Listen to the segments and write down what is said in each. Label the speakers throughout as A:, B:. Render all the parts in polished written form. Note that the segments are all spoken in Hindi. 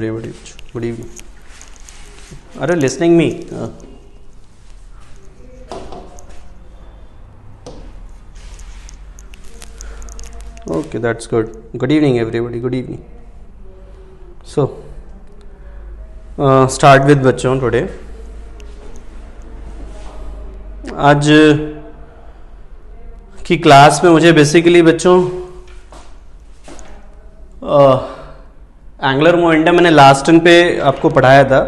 A: Everybody, good evening. Are you listening me? Okay, that's good. Good evening, everybody. Good evening. So, start with बच्चों today. आज की क्लास में मुझे बेसिकली बच्चों एंगुलर मोमेंटम मैंने लास्ट टर्न पे आपको पढ़ाया था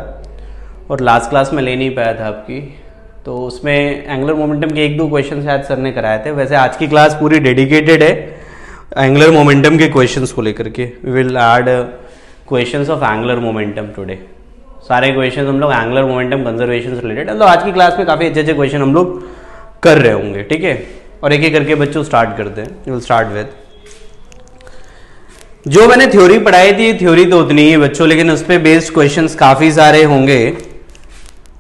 A: और लास्ट क्लास में ले नहीं पाया था आपकी, तो उसमें एंगुलर मोमेंटम के एक दो क्वेश्चन शायद सर ने कराए थे. वैसे आज की क्लास पूरी डेडिकेटेड है एंगुलर मोमेंटम के क्वेश्चंस को लेकर के. We will add questions of angular momentum today. सारे क्वेश्चंस हम लोग एंगुलर मोमेंटम कंजर्वेशन से रिलेटेड है, तो आज की क्लास में काफ़ी अच्छे अच्छे क्वेश्चन हम लोग कर रहे होंगे. ठीक है, और एक एक करके बच्चों स्टार्ट करते हैं. विल स्टार्ट विद जो मैंने थ्योरी पढ़ाई थी. थ्योरी तो उतनी ही बच्चों, लेकिन उस पर बेस्ड क्वेश्चंस काफ़ी सारे होंगे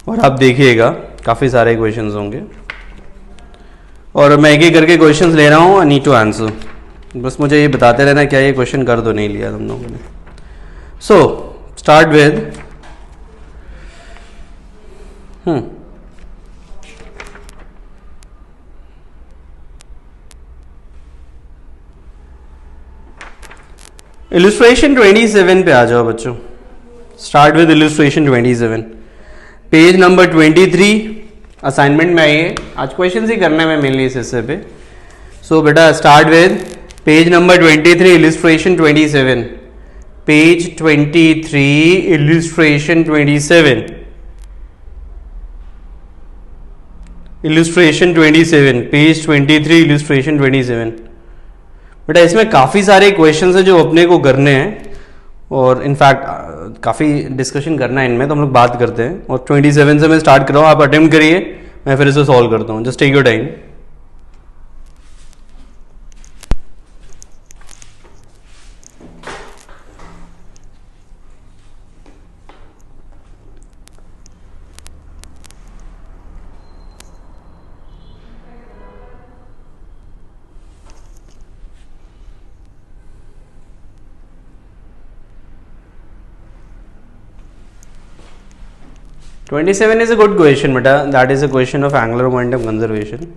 A: और आप देखिएगा काफ़ी सारे क्वेश्चंस होंगे और मैं एक एक करके क्वेश्चंस ले रहा हूँ. I need to answer. बस मुझे ये बताते रहना क्या ये क्वेश्चन कर तो नहीं लिया तुम लोगों ने. सो स्टार्ट विद इलस्ट्रेशन 27 पे आ जाओ बच्चों. Start with illustration 27, page number 23. Assignment में आइए, आज क्वेश्चन ही करना है मैं मेनली इस हिस्से पे. सो बेटा start with page number 23, illustration 27. Page 23, illustration 27. Illustration 27, page 23, illustration 27. बेटा इसमें काफ़ी सारे क्वेश्चंस हैं जो अपने को करने हैं और इनफैक्ट काफ़ी डिस्कशन करना है इनमें, तो हम लोग बात करते हैं. और 27 से मैं स्टार्ट कर रहा हूँ, आप अटेम्प्ट करिए, मैं फिर इसे सॉल्व करता हूँ. Just take your time. Twenty-seven is a good question, beta. That is a question of angular momentum conservation.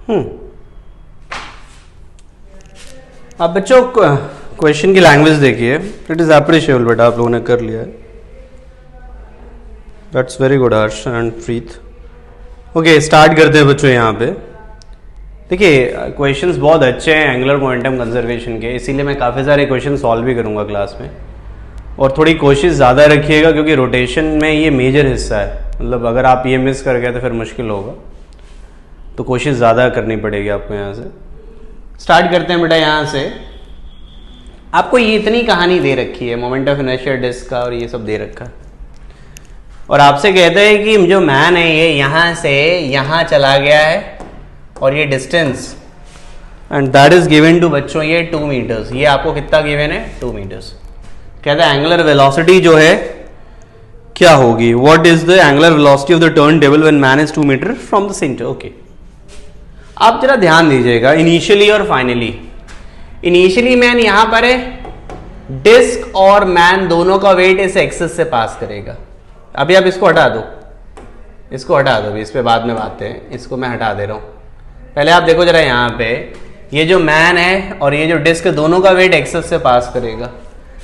A: अब बच्चों क्वेश्चन की लैंग्वेज देखिए, इट इज अप्रिशिएबल बेटा, आप लोगों ने कर लिया है, that's very good Harsh and Preet. Okay start करते हैं बच्चों। यहाँ पे देखिए क्वेश्चंस बहुत अच्छे हैं एंगुलर मोमेंटम कंजर्वेशन के, इसीलिए मैं काफ़ी सारे क्वेश्चन सॉल्व भी करूँगा क्लास में। और थोड़ी कोशिश ज़्यादा रखिएगा क्योंकि रोटेशन में ये मेजर हिस्सा है, मतलब अगर आप ये मिस कर गए तो फिर मुश्किल होगा, तो कोशिश ज़्यादा करनी पड़ेगी आपको। यहाँ से स्टार्ट करते हैं बेटा। यहाँ से आपको ये इतनी कहानी दे रखी है मोमेंट ऑफ इनर्शिया डिस्क का, और ये सब दे रखा है, और आपसे कहते हैं कि जो मैन है ये यहाँ से यहाँ चला गया है और ये distance and that is given to बच्चों ये 2 मीटर्स। ये आपको कितना गिवन है? 2 मीटर्स। कहते हैं एंगुलर वेलोसिटी जो है क्या होगी, what is the angular velocity of the turn table when man is 2 metre from the centre. Okay आप जरा ध्यान दीजिएगा इनिशियली और फाइनली। इनिशियली मैन यहां पर है, डिस्क और मैन दोनों का वेट इस एक्सिस से पास करेगा। अभी आप इसको हटा दो, इसको हटा दो, इस पे बाद में बात है, इसको मैं हटा दे रहा हूं। पहले आप देखो जरा यहाँ पे, ये जो मैन है और ये जो डिस्क दोनों का वेट एक्सिस से पास करेगा,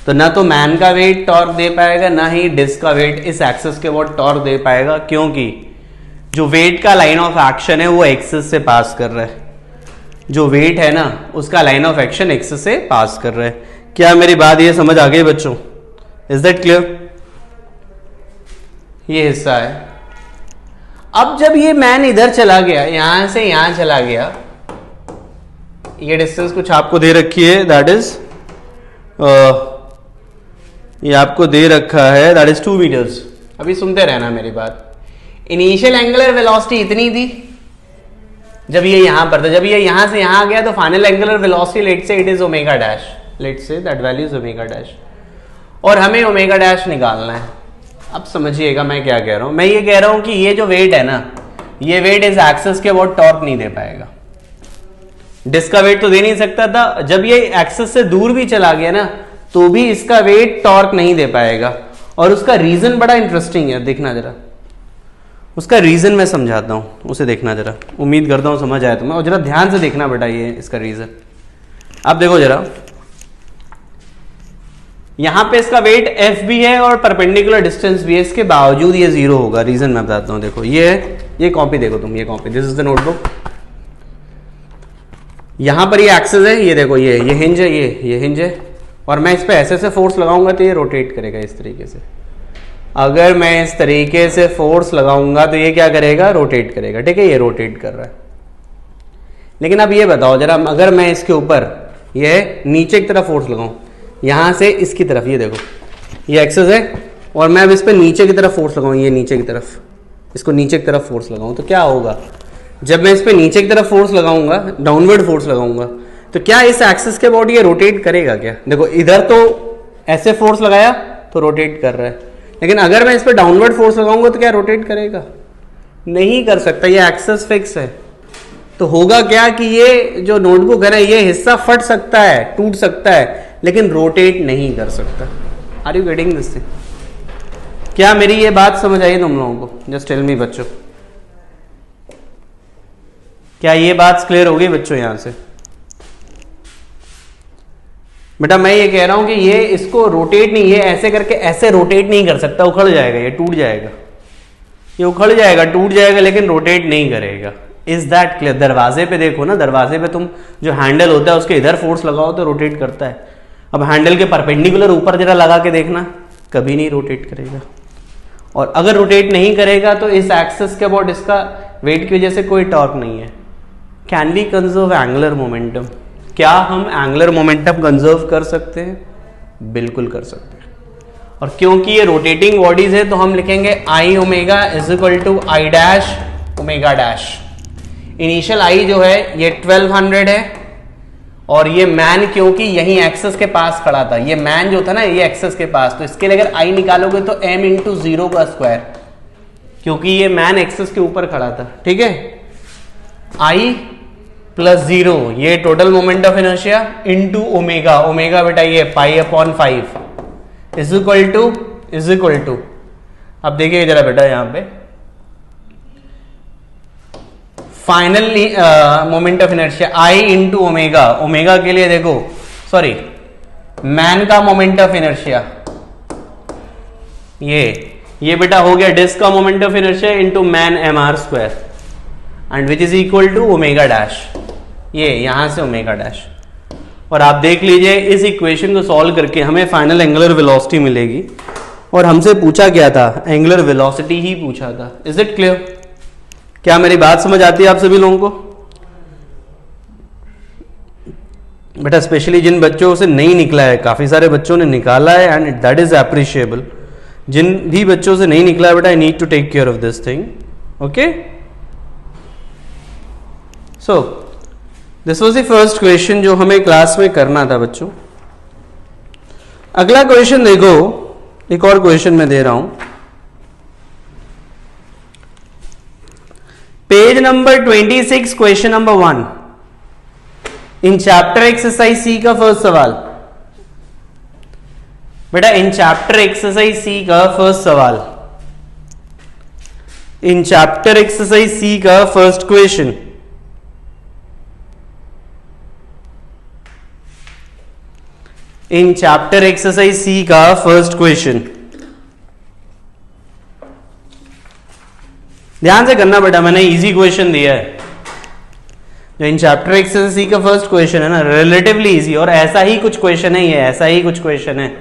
A: तो ना तो मैन का वेट टॉर्क दे पाएगा ना ही डिस्क का वेट इस एक्सिस के वो टॉर्क दे पाएगा, क्योंकि जो वेट का लाइन ऑफ एक्शन है वो एक्सिस से पास कर रहा है। जो वेट है ना उसका लाइन ऑफ एक्शन एक्सिस से पास कर रहा है। क्या मेरी बात ये समझ आ गई बच्चों? Is that clear? ये हिस्सा है। अब जब ये मैन इधर चला गया, यहां से यहां चला गया, ये डिस्टेंस कुछ आपको दे रखी है, दैट इज ये आपको दे रखा है, दैट इज 2 मीटर्स। अभी सुनते रहना मेरी बात। इनिशियल एंगुलर वेलोसिटी इतनी थी जब ये यहां पर था, जब ये यहां से यहां गया तो final angular velocity let say it is omega dash, let say that value is omega dash, और हमें ओमेगा डैश निकालना है। अब समझिएगा मैं क्या कह रहा हूं। मैं ये कह रहा हूं कि ये जो वेट है ना, ये वेट इस एक्सिस के वो टॉर्क नहीं दे पाएगा। डिस्क का वेट तो दे नहीं सकता था, जब ये एक्सिस से दूर भी चला गया ना तो भी इसका वेट टॉर्क नहीं दे पाएगा। और उसका रीजन बड़ा इंटरेस्टिंग है, देखना जरा। उसका रीजन मैं समझाता हूं, उसे देखना जरा, उम्मीद करता हूं समझ आए तुम्हें। और जरा ध्यान से देखना बेटा ये इसका रीजन। आप देखो जरा, यहां पे इसका वेट एफ भी है और परपेंडिकुलर डिस्टेंस भी है, इसके बावजूद ये 0 होगा। रीजन मैं बताता हूं। देखो ये कॉपी देखो तुम, ये copy, this is the notebook. यहां पर ये एक्सिस है, ये देखो ये हिंज है, ये हिंज है, और मैं इस पे ऐसे फोर्स लगाऊंगा तो ये रोटेट करेगा इस तरीके से। अगर मैं इस तरीके से फोर्स लगाऊंगा तो ये क्या करेगा? रोटेट करेगा। ठीक है, ये रोटेट कर रहा है। लेकिन अब ये बताओ जरा, अगर मैं इसके ऊपर ये नीचे की तरफ फोर्स लगाऊं, यहां से इसकी तरफ, ये देखो ये एक्सिस है, और मैं अब इस पे नीचे की तरफ फोर्स लगाऊं, ये नीचे की तरफ, इसको नीचे की तरफ फोर्स लगाऊं, तो क्या होगा? जब मैं इस पे नीचे की तरफ फोर्स लगाऊंगा, डाउनवर्ड फोर्स लगाऊंगा, तो क्या इस एक्सिस के अबाउट ये रोटेट करेगा क्या? देखो इधर तो ऐसे फोर्स लगाया तो रोटेट कर रहा है, लेकिन अगर मैं इस पे डाउनवर्ड फोर्स लगाऊंगा तो क्या रोटेट करेगा? नहीं कर सकता, ये एक्सिस फिक्स है। तो होगा क्या कि ये जो नोटबुक है ना, ये हिस्सा फट सकता है, टूट सकता है, लेकिन रोटेट नहीं कर सकता। Are you getting this? क्या मेरी ये बात समझ आई तुम लोगों को? जस्ट टेल मी बच्चों, क्या ये बात क्लियर हो गई बच्चों? यहां से बेटा मैं ये कह रहा हूं कि ये इसको रोटेट नहीं, ये ऐसे करके ऐसे रोटेट नहीं कर सकता, उखड़ जाएगा, ये टूट जाएगा, ये उखड़ जाएगा, टूट जाएगा, लेकिन रोटेट नहीं करेगा। Is that clear? दरवाजे पे देखो ना, दरवाजे पे तुम जो हैंडल होता है उसके इधर फोर्स लगाओ तो रोटेट करता है। अब हैंडल के परपेंडिकुलर ऊपर जरा लगा के देखना, कभी नहीं रोटेट करेगा। और अगर रोटेट नहीं करेगा तो इस एक्सिस के अबाउट इसका वेट की वजह से कोई टॉर्क नहीं है। Can we conserve angular momentum? क्या हम एंगुलर मोमेंटम कंजर्व कर सकते हैं? बिल्कुल कर सकते हैं। और क्योंकि ये रोटेटिंग बॉडीज है तो हम लिखेंगे I omega is equal to I dash omega dash. Initial I जो है ये 1200 है, और ये मैन क्योंकि यही एक्सेस के पास खड़ा था, ये मैन जो था ना ये एक्सेस के पास, तो इसके लिए अगर आई निकालोगे तो m इंटू 0 का स्क्वायर, क्योंकि ये मैन एक्सेस के ऊपर खड़ा था। ठीक है, आई प्लस 0 ये total moment of inertia into omega, omega बेटा ये pi upon 5 is equal to अब देखिए जरा बेटा यहां पे final moment of inertia I into omega, omega के लिए देखो सॉरी मैन का मोमेंट ऑफ इनर्शिया, ये बेटा हो गया डिस्क का moment of inertia into man M R square and which is equal to omega dash, ये यहां से ओमेगा डैश। और आप देख लीजिए इस इक्वेशन को सॉल्व करके हमें फाइनल एंगुलर वेलोसिटी मिलेगी, और हमसे पूछा क्या था, एंगुलर वेलोसिटी ही पूछा था। Is it clear? क्या मेरी बात समझ आती है आप सभी लोगों को? बेटा स्पेशली जिन बच्चों से नहीं निकला है, काफी सारे बच्चों ने निकाला है एंड दैट इज अप्रिशिएबल। जिन भी बच्चों से नहीं निकला है बेटा, I need to take care of this thing, okay. So this was the first question जो हमें क्लास में करना था बच्चों। अगला क्वेश्चन देखो, एक और क्वेश्चन मैं दे रहा हूं, page number 26, question number 1 in chapter exercise C का फर्स्ट सवाल। बेटा इन चैप्टर एक्सरसाइज सी का फर्स्ट सवाल, इन चैप्टर एक्सरसाइज सी का first question, in chapter exercise C का फर्स्ट क्वेश्चन। ध्यान से करना बेटा, मैंने इजी क्वेश्चन दिया है। जो इन चैप्टर एक्सरसाइज सी का फर्स्ट क्वेश्चन है ना, रिलेटिवली इजी, और ऐसा ही कुछ क्वेश्चन है, ये ऐसा ही कुछ क्वेश्चन है।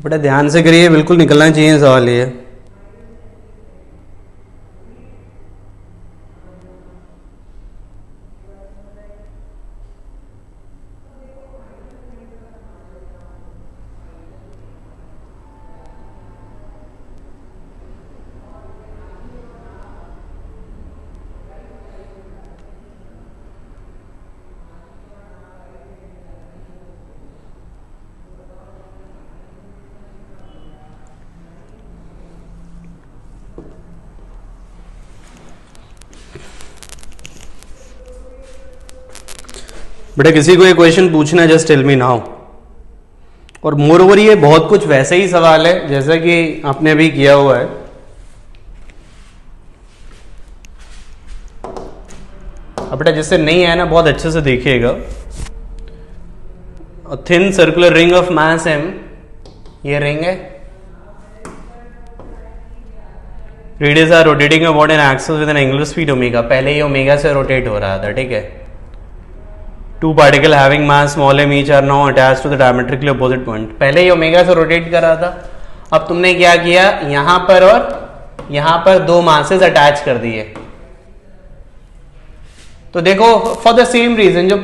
A: बेटा ध्यान से करिए, बिल्कुल निकलना चाहिए सवाल ये। बेटा किसी को ये क्वेश्चन पूछना है, जस्ट टेल मी नाउ। और मोर ओवर ये बहुत कुछ वैसे ही सवाल है जैसा कि आपने अभी किया हुआ है। अब बेटा जिससे नहीं आया ना, बहुत अच्छे से देखिएगा। Thin circular ring of mass m, ये रिंग है, radius R rotating about an axis with an angular speed omega. पहले ये ओमेगा से रोटेट हो रहा था, ठीक है। Two particle having mass small M each are now attached to the diametrically opposite point. पहले ही ओमेगा से रोटेट कर रहा था, अब तुमने क्या किया, यहां पर और यहां पर दो मासेस अटैच कर दिए। तो देखो फॉर द सेम रीजन, जो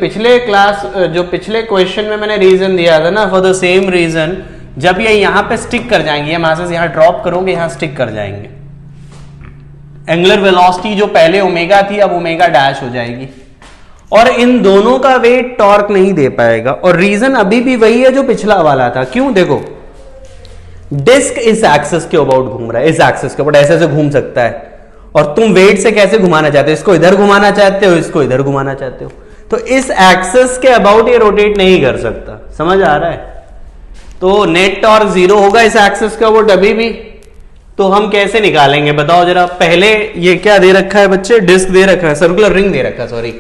A: पिछले क्वेश्चन में मैंने रीजन दिया था ना, फॉर द सेम रीजन जब ये यहां पे स्टिक कर जाएंगे, ये मासेस यहां ड्रॉप करोगे, यहां स्टिक कर जाएंगे, एंगुलर वेलोसिटी जो पहले ओमेगा थी अब ओमेगा डैश हो जाएगी, और इन दोनों का वेट टॉर्क नहीं दे पाएगा। और रीजन अभी भी वही है जो पिछला वाला था। क्यों? देखो डिस्क इस एक्सिस के अबाउट घूम रहा है, इस एक्सिस के अबाउट ऐसे ऐसे घूम सकता है, और तुम वेट से कैसे घुमाना चाहते हो, इसको इधर घुमाना चाहते हो, इसको इधर घुमाना चाहते हो, तो इस एक्सिस के अबाउट ये रोटेट नहीं कर सकता। समझ आ रहा है? तो नेट टॉर्क जीरो होगा इस एक्सिस के अबाउट अभी भी। तो हम कैसे निकालेंगे बताओ जरा। पहले ये क्या दे रखा है बच्चे, डिस्क दे रखा है, सर्कुलर रिंग दे रखा है, सॉरी।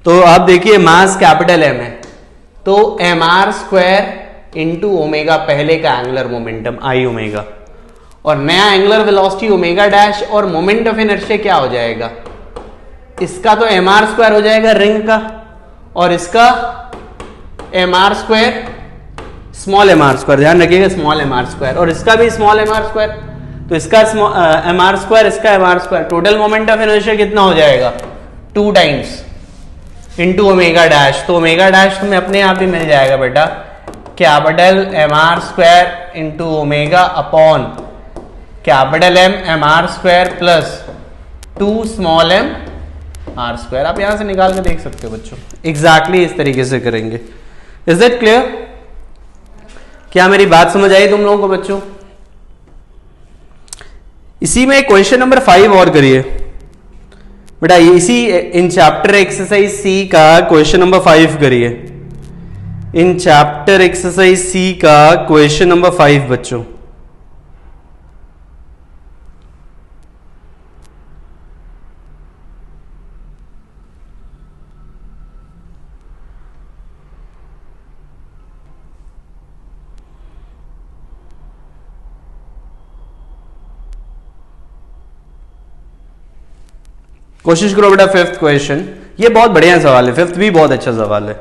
A: तो आप देखिए मास कैपिटल एम है, तो M R square into omega पहले का एंगुलर मोमेंटम आई ओमेगा, और नया एंगुलर वेलोसिटी ओमेगा डैश, और मोमेंट ऑफ इनर्शिया क्या हो जाएगा, इसका तो एम आर स्क्वायर हो जाएगा रिंग का, और इसका M R square small M R square, ध्यान रखिएगा स्मॉल एम आर स्क्वायर, और इसका भी स्मॉल एम आर स्क्वायर। तो इसका एम आर स्क्वायर, इसका M R square, total moment of inertia कितना हो जाएगा, 2 टाइम्स इंटू ओमेगा डैश। तो ओमेगा डैश तुम्हें अपने आप ही मिल जाएगा बेटा, capital M R square into omega upon capital M M R square plus 2 small M R square. आप यहां से निकाल के देख सकते हो बच्चों, एग्जैक्टली इस तरीके से करेंगे। Is that clear? क्या मेरी बात समझ आई तुम लोगों को बच्चों? इसी में क्वेश्चन नंबर 5 और करिए बेटा, इसी इन चैप्टर एक्सरसाइज सी का क्वेश्चन नंबर 5 करिए। इन चैप्टर एक्सरसाइज सी का क्वेश्चन नंबर 5 बच्चों। कोशिश करो बेटा 5th क्वेश्चन, ये बहुत बढ़िया सवाल है, 5th भी बहुत अच्छा सवाल है।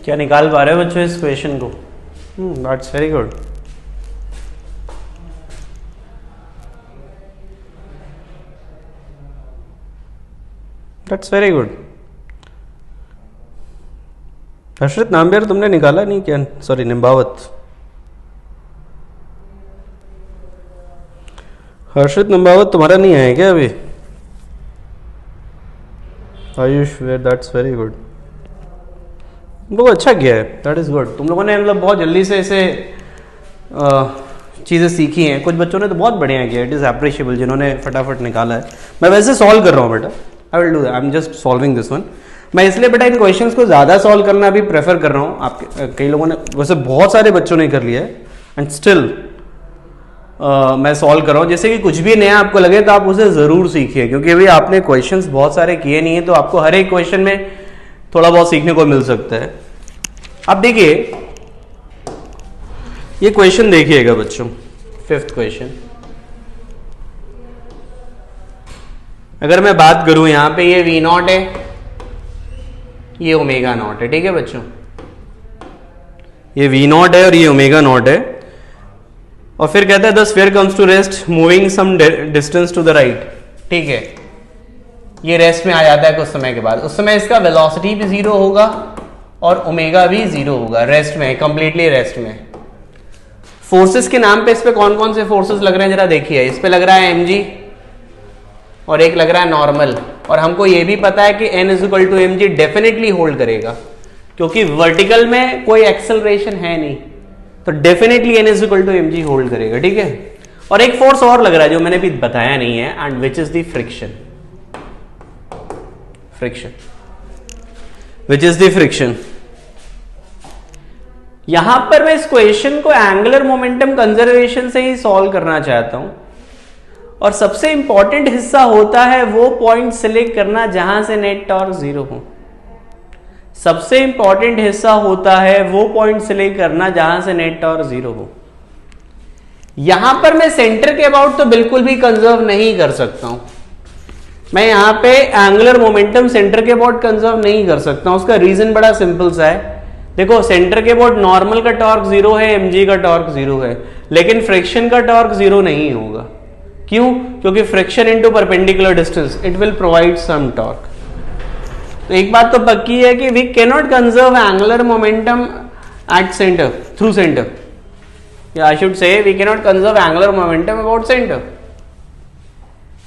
A: क्या निकाल पा रहे हो बच्चों इस क्वेश्चन को? That's very good. That's very good. Harshit Nambiar तुमने निकाला नहीं क्या? सॉरी, निम्बावत। हर्षित निम्बावत तुम्हारा नहीं आया क्या अभी? आयुष वेर, दैट्स वेरी गुड। बहुत अच्छा किया है, दैट इज गुड। तुम लोगों ने मतलब बहुत जल्दी से ऐसे चीज़ें सीखी हैं। कुछ बच्चों ने तो बहुत बढ़िया किया, इट इज़ अप्रिशिएबल जिन्होंने फटाफट निकाला है। मैं वैसे सॉल्व कर रहा हूँ बेटा, I will do that, I am just solving this one. मैं इसलिए बेटा इन क्वेश्चंस को ज़्यादा सॉल्व करना भी प्रेफर कर रहा हूँ। आपके कई लोगों ने, वैसे बहुत सारे बच्चों ने कर लिया है, एंड स्टिल मैं सॉल्व कर रहा हूँ। जैसे कि कुछ भी नया आपको लगे तो आप उसे ज़रूर सीखिए, क्योंकि अभी आपने क्वेश्चंस बहुत सारे किए नहीं है, तो आपको हर एक क्वेश्चन में थोड़ा बहुत सीखने को मिल सकता है। अब देखिए ये क्वेश्चन देखिएगा बच्चों, 5th क्वेश्चन। अगर मैं बात करूं यहां पे, ये V नॉट है, ये ओमेगा नॉट है, ठीक है बच्चों। ये V नॉट है और ये ओमेगा नॉट है, और फिर कहता है the sphere comes to rest moving some distance to the right, ठीक है। ये रेस्ट में आ जाता है कुछ समय के बाद, उस समय इसका वेलोसिटी भी 0 होगा और ओमेगा भी 0 होगा, रेस्ट में, कंप्लीटली रेस्ट में। फोर्सेस के नाम पे इस पे कौन कौन से फोर्सेस लग रहे हैं जरा देखिए। इस पे लग रहा है mg और एक लग रहा है नॉर्मल, और हमको ये भी पता है कि n equal to mg definitely hold करेगा, क्योंकि वर्टिकल में कोई एक्सेलरेशन है नहीं, तो definitely n equal to mg hold करेगा, ठीक है। और एक फोर्स और लग रहा है जो मैंने भी बताया नहीं है, and which is the friction, which is the friction. यहां पर मैं इस क्वेश्चन को एंगुलर मोमेंटम कंजर्वेशन से ही सॉल्व करना चाहता हूं, और सबसे इंपॉर्टेंट हिस्सा होता है वो पॉइंट सिलेक्ट करना जहां से नेट टॉर्क 0 हो। सबसे इंपॉर्टेंट हिस्सा होता है वो पॉइंट सिलेक्ट करना जहां से नेट टॉर्क 0 हो। यहां पर मैं सेंटर के अबाउट तो बिल्कुल भी कंजर्व नहीं कर सकता हूं। मैं यहां पे एंगुलर मोमेंटम सेंटर के अबाउट कंजर्व नहीं कर सकता हूं। उसका रीजन बड़ा सिंपल सा है। देखो, सेंटर के अबाउट नॉर्मल का टॉर्क 0 है, mg का टॉर्क 0 है, लेकिन फ्रिक्शन का टॉर्क 0 नहीं होगा। क्यों? क्योंकि friction into perpendicular distance, it will provide some torque. तो एक बात तो पक्की है कि we can not conserve angular momentum at centre, through centre, या I should say we can not conserve angular momentum about centre.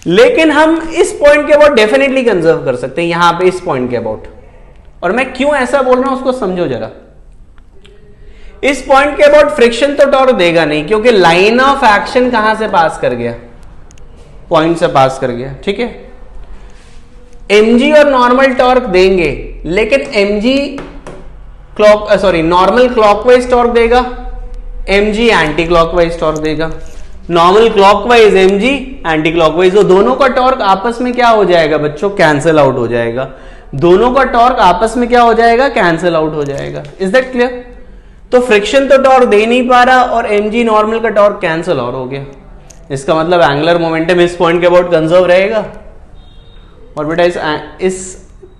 A: लेकिन हम इस पॉइंट के अबाउट डेफिनेटली कंजर्व कर सकते हैं, यहां पे इस पॉइंट के अबाउट। और मैं क्यों ऐसा बोल रहा हूं उसको समझो जरा। इस पॉइंट के अबाउट फ्रिक्शन तो टॉर्क देगा नहीं, क्योंकि लाइन ऑफ एक्शन कहां से पास कर गया, पॉइंट से पास कर गया, ठीक है। mg और नॉर्मल टॉर्क देंगे, लेकिन नॉर्मल क्लॉकवाइज टॉर्क देगा, mg एंटी क्लॉकवाइज टॉर्क देगा। Normal clockwise mg, anti clockwise, तो दोनों का टॉर्क आपस में क्या हो जाएगा बच्चों, कैंसिल आउट हो जाएगा। दोनों का टॉर्क आपस में क्या हो जाएगा, कैंसिल आउट हो जाएगा। Is that clear? तो फ्रिक्शन तो टॉर्क दे नहीं पा रहा, और mg नॉर्मल का टॉर्क कैंसिल और हो गया। इसका मतलब एंगुलर मोमेंटम इस पॉइंट के अबाउट कंजर्व रहेगा। और बेटा इस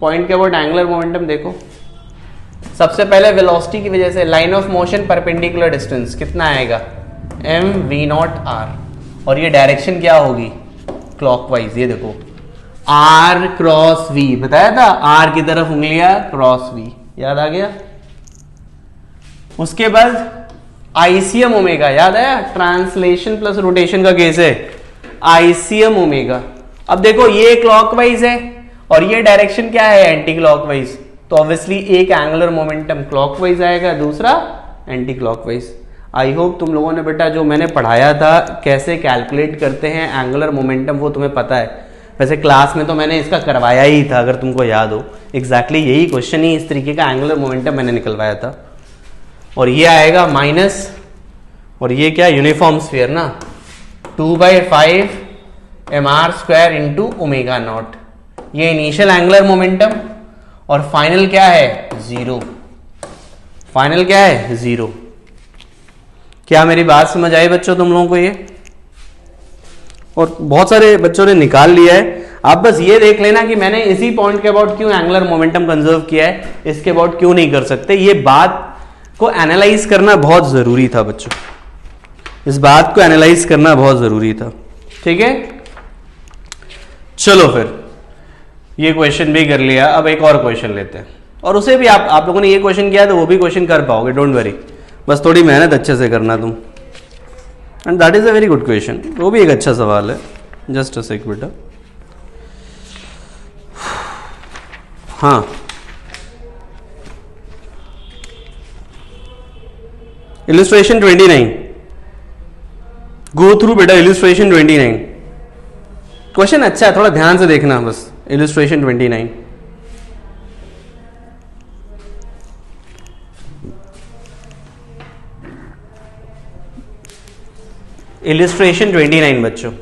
A: पॉइंट के अबाउट एंगुलर मोमेंटम देखो, सबसे पहले वेलोसिटी की वजह से line of motion perpendicular distance कितना आएगा, mv नॉट r, और ये डायरेक्शन क्या होगी, क्लॉकवाइज। ये देखो r क्रॉस v, बताया था, r की तरफ उंगलियां, क्रॉस v, याद आ गया। उसके बाद आईसीएम ओमेगा, याद आया, ट्रांसलेशन प्लस रोटेशन का केस है, आईसीएम ओमेगा। अब देखो ये क्लॉकवाइज है और ये डायरेक्शन क्या है, एंटी क्लॉकवाइज, तो ऑब्वियसली एक एंगुलर मोमेंटम क्लॉकवाइज आएगा, दूसरा एंटी क्लॉकवाइज। आई होप तुम लोगों ने बेटा जो मैंने पढ़ाया था कैसे कैलकुलेट करते हैं एंगुलर मोमेंटम वो तुम्हें पता है। वैसे क्लास में तो मैंने इसका करवाया ही था, अगर तुमको याद हो, एग्जैक्टली यही क्वेश्चन ही इस तरीके का एंगुलर मोमेंटम मैंने निकलवाया था। और ये आएगा माइनस, और ये क्या, यूनिफॉर्म स्फीयर ना, 2/5 mr² इंटू ओमेगा नॉट, ये इनिशियल एंगुलर मोमेंटम, और फाइनल क्या है, 0। फाइनल क्या है, 0। क्या मेरी बात समझ आई बच्चों तुम लोगों को ये? और बहुत सारे बच्चों ने निकाल लिया है। आप बस ये देख लेना कि मैंने इसी पॉइंट के अबाउट क्यों एंगुलर मोमेंटम कंजर्व किया है, इसके अबाउट क्यों नहीं कर सकते। ये बात को एनालाइज करना बहुत जरूरी था बच्चों, इस बात को एनालाइज करना बहुत जरूरी था। ठीक है, चलो फिर ये क्वेश्चन भी कर लिया, अब एक और क्वेश्चन लेते हैं, और उसे भी आप लोगों ने ये क्वेश्चन किया तो वो भी क्वेश्चन कर पाओगे, डोंट वरी, बस थोड़ी मेहनत अच्छे से करना तुम। And that is a very good question, वो भी एक अच्छा सवाल है। जस्ट अ सेक बेटा। हाँ, इलिस्ट्रेशन 29, गो थ्रू बेटा इलिस्ट्रेशन 29। क्वेश्चन अच्छा है, थोड़ा ध्यान से देखना बस। इलिस्ट्रेशन 29, इलिस्ट्रेशन 29 बच्चों।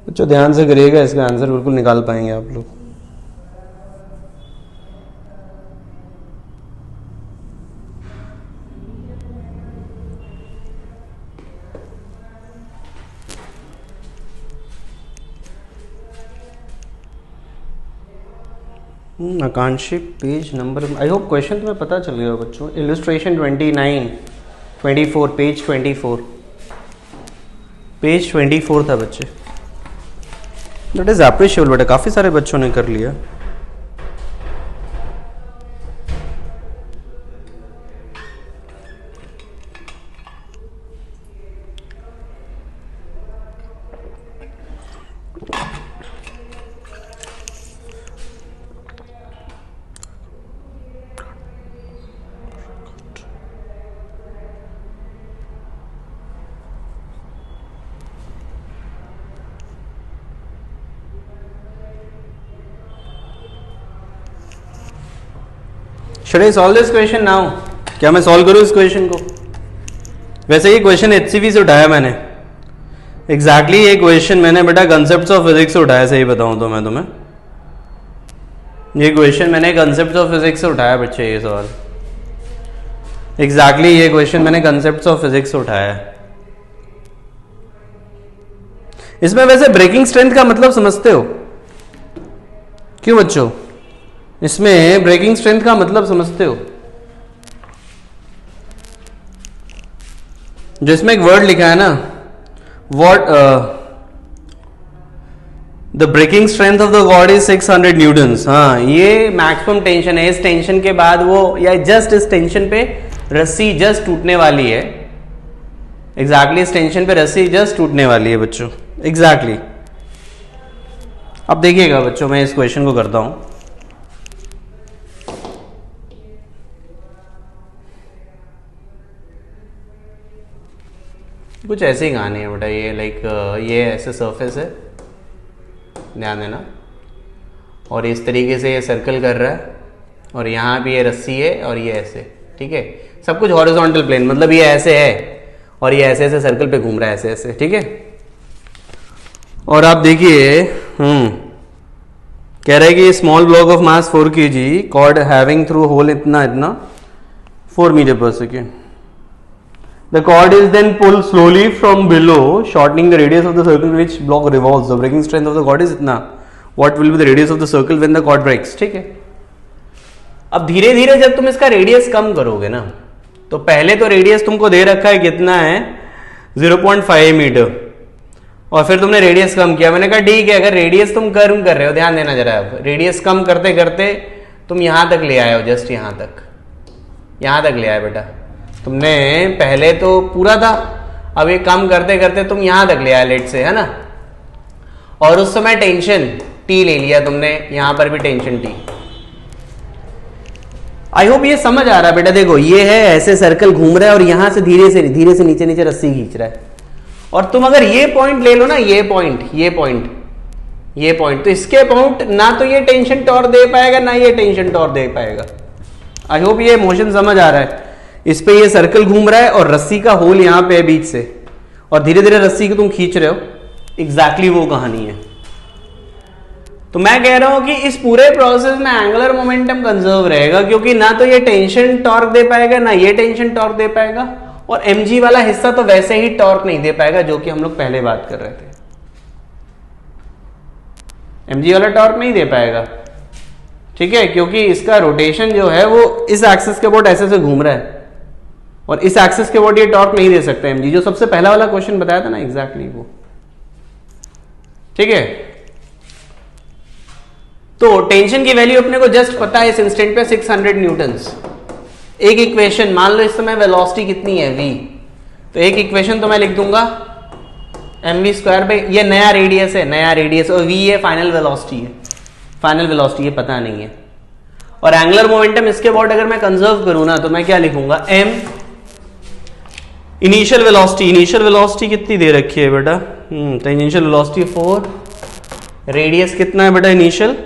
A: बच्चों ध्यान से करिएगा, इसका आंसर बिल्कुल निकाल पाएंगे आप लोग। आकांक्षी page number, I hope question तुम्हें पता चल गया बच्चों। इलस्ट्रेशन 29 24 पेज 24 पेज 24 था बच्चे। दैट इज अप्रिशिएबल बेटा, काफ़ी सारे बच्चों ने कर लिया। Should I solve this question now? क्या मैं सॉल्व करूँ इस क्वेश्चन को? वैसे ये क्वेश्चन HCV से उठाया मैंने। एग्जैक्टली ये क्वेश्चन मैंने बेटा कंसेप्ट्स ऑफ फिजिक्स से उठाया, सही बताऊं तो मैं तुम्हें। ये क्वेश्चन मैंने कंसेप्ट्स ऑफ फिजिक्स से उठाया बच्चे, ये सवाल एग्जैक्टली ये क्वेश्चन मैंने कंसेप्ट्स ऑफ फिजिक्स से उठाया है। इसमें वैसे ब्रेकिंग स्ट्रेंथ का मतलब समझते हो? क्यों बच्चों, इसमें ब्रेकिंग स्ट्रेंथ का मतलब समझते हो? जो इसमें एक वर्ड लिखा है ना, what the breaking strength of the cord is 600 newtons. हाँ, ये मैक्सिमम टेंशन है। इस टेंशन के बाद वो, या जस्ट इस टेंशन पे रस्सी जस्ट टूटने वाली है। एग्जैक्टली इस टेंशन पे रस्सी जस्ट टूटने वाली है बच्चों, एग्जैक्टली। अब देखिएगा बच्चों, मैं इस क्वेश्चन को करता हूं। कुछ ऐसे ही कहानी है बेटा ये, लाइक ये ऐसे सरफेस है, ध्यान देना, और इस तरीके से ये सर्कल कर रहा है, और यहाँ भी ये रस्सी है, और ये ऐसे, ठीक है, सब कुछ हॉरिजॉन्टल प्लेन, मतलब ये ऐसे है और ये ऐसे ऐसे सर्कल पे घूम रहा है, ऐसे ऐसे, ठीक है। और आप देखिए, कह रहे हैं कि small block of mass 4 kg cord having through hole इतना इतना 4 metre per second. The cord is then pulled slowly from below, shortening the radius of the circle which block revolves. The breaking strength of the cord is इतना. What will be the radius of the circle when the cord breaks? ठीक है। अब धीरे धीरे जब तुम इसका रेडियस कम करोगे ना, तो पहले तो रेडियस तुमको दे रखा है कितना है, 0.5 मीटर, और फिर तुमने रेडियस कम किया। मैंने कहा ठीक है, अगर रेडियस तुम कम कर रहे हो, ध्यान देना जरा, अब रेडियस कम करते करते तुम यहां तक ले आए हो, जस्ट यहां तक ले आए बेटा। तुमने पहले तो पूरा था, अब ये कम करते करते तुम यहां तक ले आए लेट से, है ना, और उस समय टेंशन टी ले लिया तुमने, यहां पर भी टेंशन टी। आई होप ये समझ आ रहा है बेटा। देखो ये है, ऐसे सर्कल घूम रहा है और यहां से धीरे से नीचे नीचे रस्सी खींच रहा है, और तुम अगर ये पॉइंट ले लो ना, ये पॉइंट, तो इसके पॉइंट ना तो ये टेंशन टॉर्क दे पाएगा, ना ये टेंशन टॉर्क दे पाएगा। आई होप ये मोशन समझ आ रहा है। इस पे ये सर्कल घूम रहा है और रस्सी का होल यहां पे है बीच से, और धीरे धीरे रस्सी को तुम खींच रहे हो, एग्जैक्टली वो कहानी है। तो मैं कह रहा हूं कि इस पूरे प्रोसेस में एंगुलर मोमेंटम कंजर्व रहेगा, क्योंकि ना तो ये टेंशन टॉर्क दे पाएगा, ना ये टेंशन टॉर्क दे पाएगा, और mg वाला हिस्सा तो वैसे ही टॉर्क नहीं दे पाएगा, जो कि हम लोग पहले बात कर रहे थे। mg वाला टॉर्क नहीं दे पाएगा, ठीक है, क्योंकि इसका रोटेशन जो है वो इस एक्सिस के अबाउट ऐसे से घूम रहा है, और इस एक्सिस के अबाउट ये टॉर्क नहीं दे सकता mg, जो सबसे पहला वाला क्वेश्चन बताया था ना, एग्जैक्टली वो, ठीक है। तो टेंशन की वैल्यू अपने को जस्ट पता है इस इंस्टेंट पे 600 न्यूटन्स। एक इक्वेशन, मान लो इस समय वेलोसिटी कितनी है v, तो एक इक्वेशन तो मैं लिख दूंगा mv² पे, ये नया रेडियस, और v ये फाइनल वेलोसिटी है, पता नहीं है। और एंगुलर मोमेंटम इसके अबाउट अगर मैं कंजर्व करूं ना, तो मैं क्या लिखूंगा, m इनिशियल वेलोसिटी कितनी दे रखी है बेटा, तो इनिशियल वेलोसिटी 4, रेडियस कितना है बेटा initial